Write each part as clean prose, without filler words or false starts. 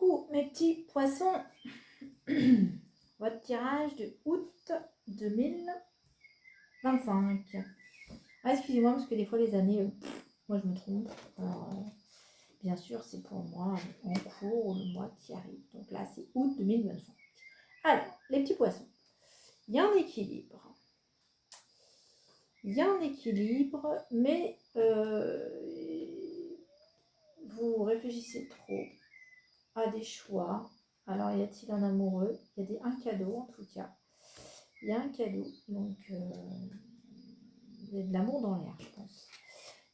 Coucou mes petits poissons. Votre tirage de août 2025. Ah, excusez-moi parce que des fois les années, moi je me trompe. Alors, bien sûr c'est pour moi en cours le mois qui arrive. Donc là c'est août 2025. Alors les petits poissons, il y a un équilibre. Il y a un équilibre, mais vous réfléchissez trop à des choix. Alors, y a-t-il un amoureux? Il y a un cadeau en tout cas. Il y a un cadeau, donc il y a de l'amour dans l'air, je pense.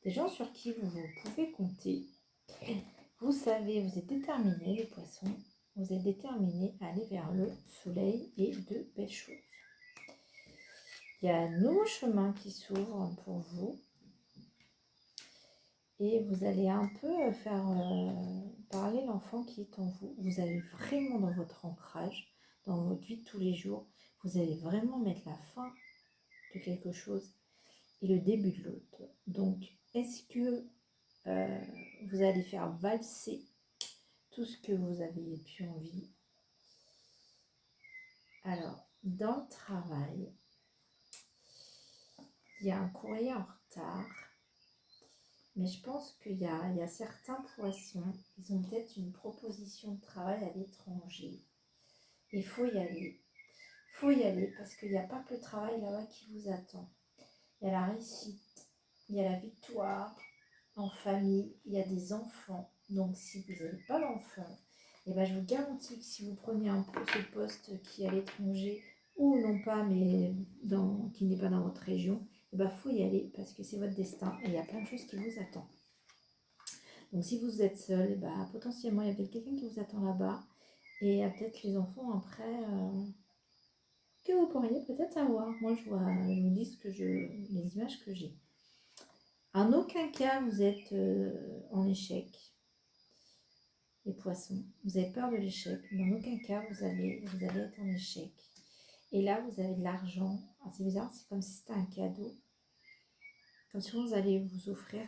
Des gens sur qui vous pouvez compter. Vous savez, vous êtes déterminés, les poissons. Vous êtes déterminés à aller vers le soleil et de belles choses. Il y a un nouveau chemin qui s'ouvre pour vous. Et vous allez un peu faire parler l'enfant qui est en vous. Vous allez vraiment dans votre ancrage, dans votre vie de tous les jours, vous allez vraiment mettre la fin de quelque chose et le début de l'autre. Donc, est-ce que vous allez faire valser tout ce que vous avez pu en vie? Alors, dans le travail, il y a un courrier en retard. Mais je pense qu'il y a certains poissons, ils ont peut-être une proposition de travail à l'étranger. Il faut y aller. Il faut y aller parce qu'il n'y a pas que le travail là-bas qui vous attend. Il y a la réussite, il y a la victoire en famille, il y a des enfants. Donc si vous n'avez pas d'enfants, eh ben, je vous garantis que si vous prenez un peu ce poste qui est à l'étranger ou non pas, mais qui n'est pas dans votre région, il faut y aller parce que c'est votre destin et il y a plein de choses qui vous attendent. Donc si vous êtes seul, potentiellement il y a peut-être quelqu'un qui vous attend là-bas et il y a peut-être les enfants après que vous pourriez peut-être avoir. Moi je vous dis les images que j'ai. En aucun cas vous êtes en échec, les poissons. Vous avez peur de l'échec, mais en aucun cas vous allez être en échec. Et là vous avez de l'argent. Alors, c'est bizarre, c'est comme si c'était un cadeau. Comme si vous allez vous offrir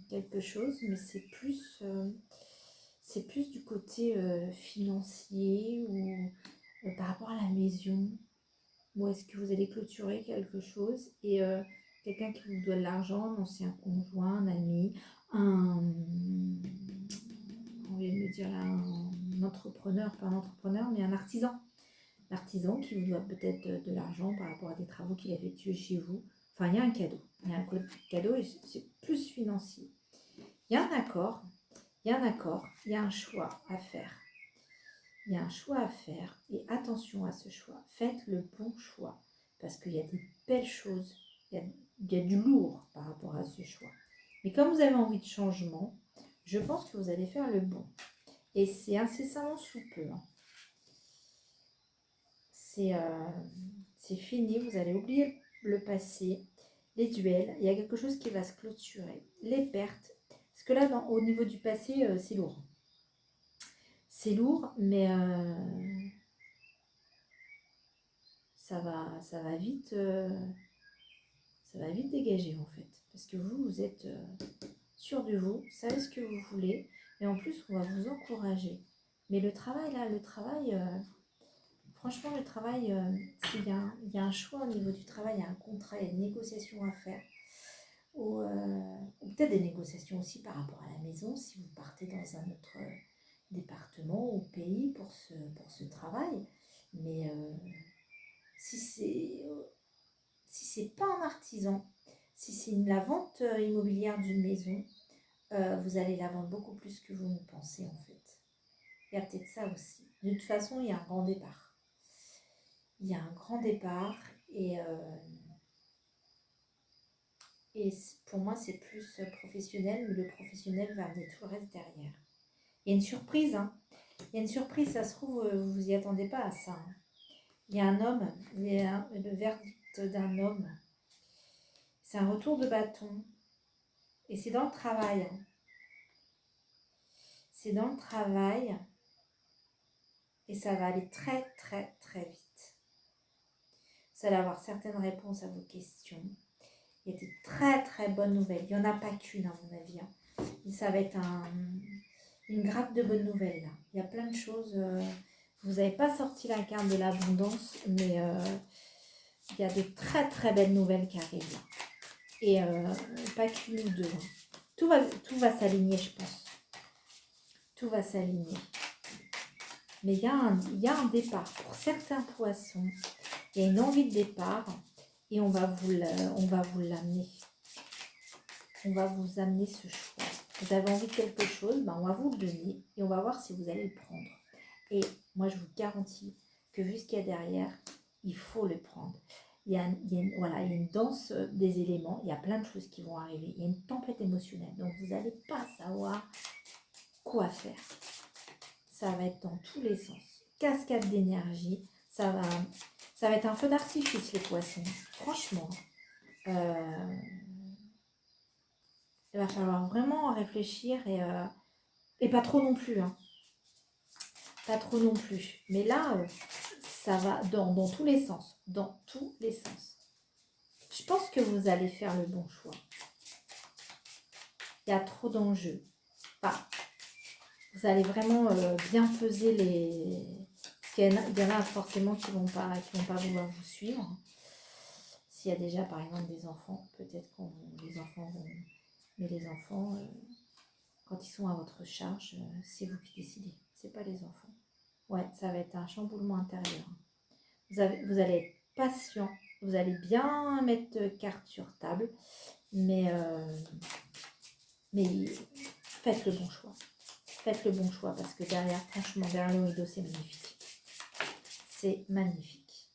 quelque chose, mais c'est plus du côté financier ou par rapport à la maison. Ou est-ce que vous allez clôturer quelque chose et quelqu'un qui vous doit de l'argent, un ancien conjoint, un ami, on vient de me dire là, un entrepreneur, pas un entrepreneur, mais un artisan. L'artisan qui vous doit peut-être de l'argent par rapport à des travaux qu'il a effectués chez vous. Enfin, il y a un cadeau. Il y a un cadeau et c'est plus financier. Il y a un accord. Il y a un choix à faire. Il y a un choix à faire et attention à ce choix. Faites le bon choix parce qu'il y a des belles choses. Il y a du lourd par rapport à ce choix. Mais comme vous avez envie de changement, je pense que vous allez faire le bon. Et c'est incessamment sous peu. C'est fini, vous allez oublier le passé, les duels. Il y a quelque chose qui va se clôturer. Les pertes. Parce que là, au niveau du passé, c'est lourd. C'est lourd, mais ça va vite dégager en fait. Parce que vous êtes sûr de vous, savez ce que vous voulez, et en plus on va vous encourager. Mais le travail franchement le travail, s'il y a un choix au niveau du travail, il y a un contrat, il y a une négociation à faire, ou peut-être des négociations aussi par rapport à la maison, si vous partez dans un autre département ou pays pour ce travail. Mais si c'est pas un artisan, si c'est la vente immobilière d'une maison, vous allez la vendre beaucoup plus que vous ne pensez en fait. Il y a peut-être ça aussi. De toute façon, il y a un grand départ. Il y a un grand départ et pour moi c'est plus professionnel, mais le professionnel va amener tout le reste derrière. Il y a une surprise, Il y a une surprise, ça se trouve, vous vous y attendez pas à ça. Il y a un homme, le verdict d'un homme. C'est un retour de bâton. Et c'est dans le travail. C'est dans le travail. Et ça va aller très, très, très vite. Vous allez avoir certaines réponses à vos questions. Il y a des très, très bonnes nouvelles. Il n'y en a pas qu'une, à mon avis. Ça va être une grappe de bonnes nouvelles là. Il y a plein de choses. Vous n'avez pas sorti la carte de l'abondance, mais il y a de très très belles nouvelles qui arrivent là. Et pas qu'une ou deux. Hein. Tout va s'aligner, je pense. Tout va s'aligner. Mais il y a un départ. Pour certains poissons, il y a une envie de départ et on va vous l'amener. On va vous amener ce choix. Vous avez envie de quelque chose, ben on va vous le donner et on va voir si vous allez le prendre. Et moi, je vous garantis que vu ce qu'il y a derrière, il faut le prendre. Il y a une danse des éléments, il y a plein de choses qui vont arriver. Il y a une tempête émotionnelle, donc vous n'allez pas savoir quoi faire. Ça va être dans tous les sens. Cascade d'énergie, ça va être un feu d'artifice, les poissons. Franchement, il va falloir vraiment réfléchir et pas trop non plus. Hein. Pas trop non plus. Mais là, ça va dans tous les sens. Dans tous les sens. Je pense que vous allez faire le bon choix. Il y a trop d'enjeux. Enfin, vous allez vraiment bien peser les... Il y en a forcément qui vont pas vouloir vous suivre. S'il y a déjà, par exemple, des enfants, peut-être que les enfants vont... Mais les enfants, quand ils sont à votre charge, c'est vous qui décidez. C'est pas les enfants. Ouais, ça va être un chamboulement intérieur. Vous allez être patient. Vous allez bien mettre carte sur table. Mais faites le bon choix. Faites le bon choix parce que derrière, franchement, derrière le rideau, c'est magnifique. C'est magnifique.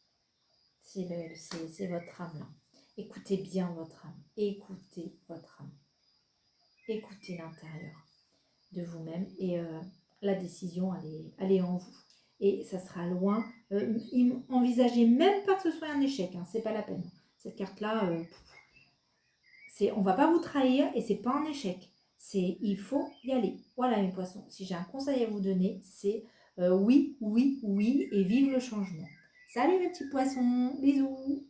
C'est votre âme là. Écoutez bien votre âme. Écoutez votre âme. Écoutez l'intérieur de vous-même et la décision, elle est en vous. Et ça sera loin. Envisagez même pas que ce soit un échec. Hein, c'est pas la peine. Cette carte-là, on va pas vous trahir et c'est pas un échec. Il faut y aller. Voilà mes poissons. Si j'ai un conseil à vous donner, c'est oui, oui, oui et vive le changement. Salut mes petits poissons. Bisous.